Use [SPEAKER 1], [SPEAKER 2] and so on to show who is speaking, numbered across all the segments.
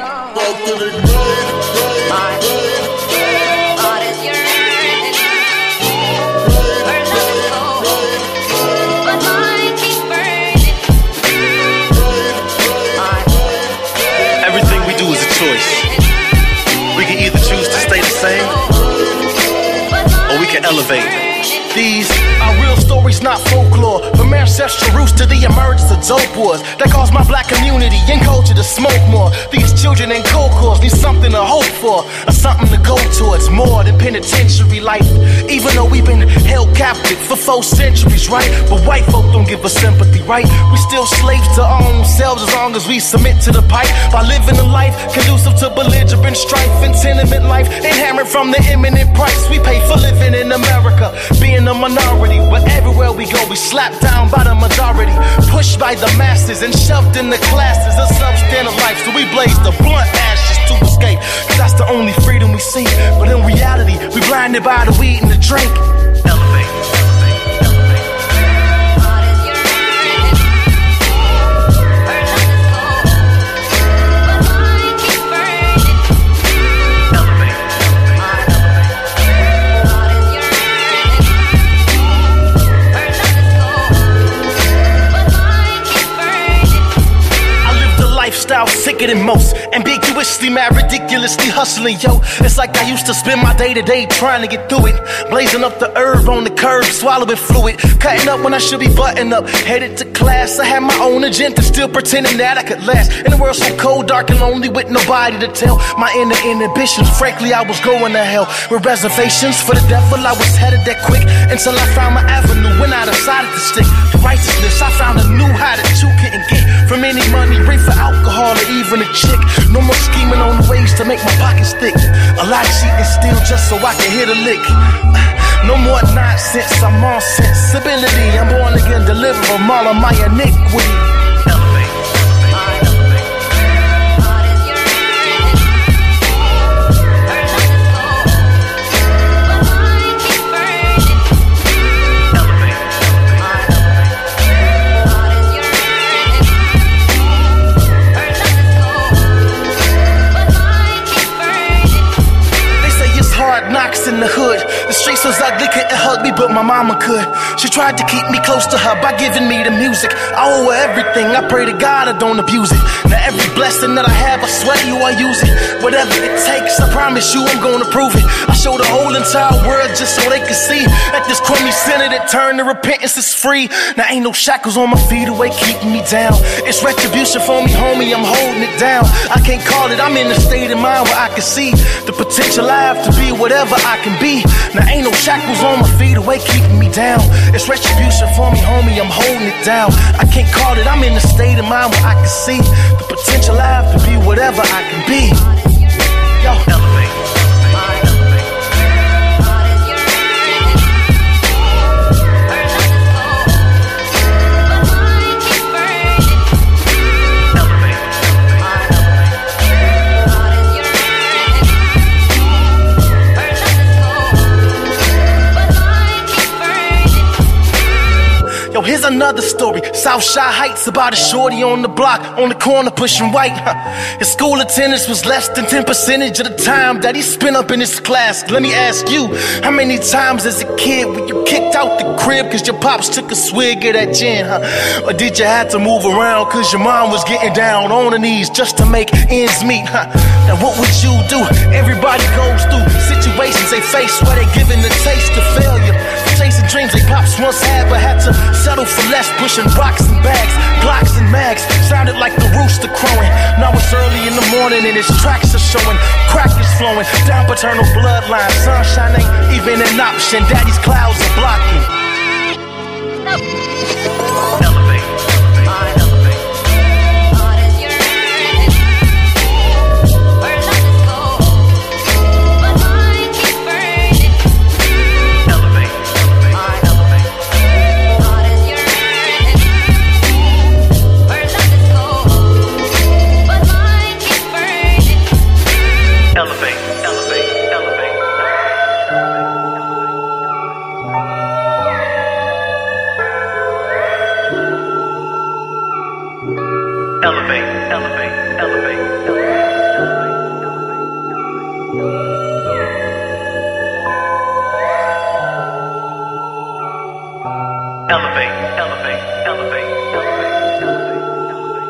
[SPEAKER 1] Authentik.
[SPEAKER 2] Everything we do is a choice. We can either choose to stay the same, or we can elevate. These are real stories, not folklore. From ancestral roots to the emergence of dope wars that caused my black community and culture to smoke more. These children in cold cores need something to hope for, or something to go towards, more than penitentiary life. Even though we've been held captive for 4 centuries, right? But white folk don't give us sympathy, right? We still slaves to our own selves as long as we submit to the pipe. By living a life conducive to belligerent strife and tenement life, inherent from the imminent price we pay for living in America. Being a minority, but everywhere we go we slapped down by the majority, pushed by the masses and shoved in the classes of substandard life. So we blaze the blunt ashes to escape, cause that's the only freedom we see. But in reality, we blinded by the weed and the drink. Elevate. Lifestyle sicker than most, ambiguously mad, ridiculously hustling, yo. It's like I used to spend my day-to-day trying to get through it, blazing up the herb on the curb, swallowing fluid, cutting up when I should be buttoned up, headed to class. I had my own agenda, still pretending that I could last in a world so cold, dark, and lonely with nobody to tell my inner inhibitions. Frankly, I was going to hell with reservations for the devil. I was headed that quick until I found my avenue. When I decided to stick to righteousness, I found a new high that you couldn't get from any money, reefer, alcohol, or even a chick. No more scheming on the ways to make my pockets thick. A lot of cheating still just so I can hit a lick. No more nonsense, I'm on sensibility. I'm born again, deliver from all of my iniquity. Knocks in the hood. The streets was ugly, couldn't hug me, but my mama could. She tried to keep me close to her by giving me the music. I owe her everything, I pray to God I don't abuse it. Now every blessing that I have, I swear you I use it. Whatever it takes, I promise you I'm gonna prove it. I show the whole entire world just so they can see that this crummy sinner that turned to repentance is free. Now ain't no shackles on my feet away keeping me down. It's retribution for me, homie, I'm holding it down. I can't call it, I'm in a state of mind where I can see the potential I have to be whatever I can be. Now ain't no shackles on my feet away keeping me down. It's retribution for me, homie, I'm holding it down. I can't call it, I'm in a state of mind where I can see the potential I have to be whatever I can be. Yo, elevate. Yo, here's another story. Southside Heights, about a shorty on the block, on the corner pushing white. His school attendance was less than 10% of the time that he spent up in his class. Let me ask you, how many times as a kid were you kicked out the crib cause your pops took a swig of that gin, Or did you have to move around cause your mom was getting down on her knees just to make ends meet, Now what would you do? Everybody goes through situations they face where they giving the taste of failure. Chasing dreams they pops once had but had to settle for less, pushing rocks and bags, Glocks and mags. Sounded like the rooster crowing. Now it's early in the morning and his tracks are showing. Crack is flowing down paternal bloodline. Sunshine ain't even an option. Daddy's clouds are blocking. Elevate. Elevate, elevate, elevate, elevate. elevate, elevate, elevate, elevate, elevate,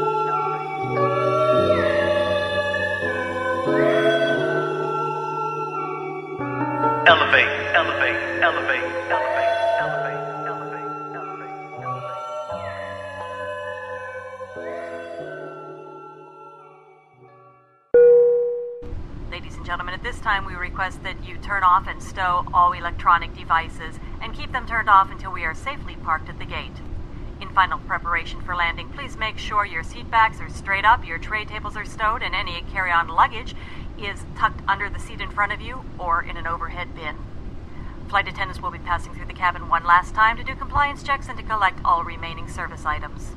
[SPEAKER 2] elevate, elevate, elevate, elevate, elevate, elevate, elevate.
[SPEAKER 1] Ladies and gentlemen, at this time we request that you turn off and stow all electronic devices and keep them turned off until we are safely parked at the gate. In final preparation for landing, please make sure your seat backs are straight up, your tray tables are stowed, and any carry-on luggage is tucked under the seat in front of you or in an overhead bin. Flight attendants will be passing through the cabin one last time to do compliance checks and to collect all remaining service items.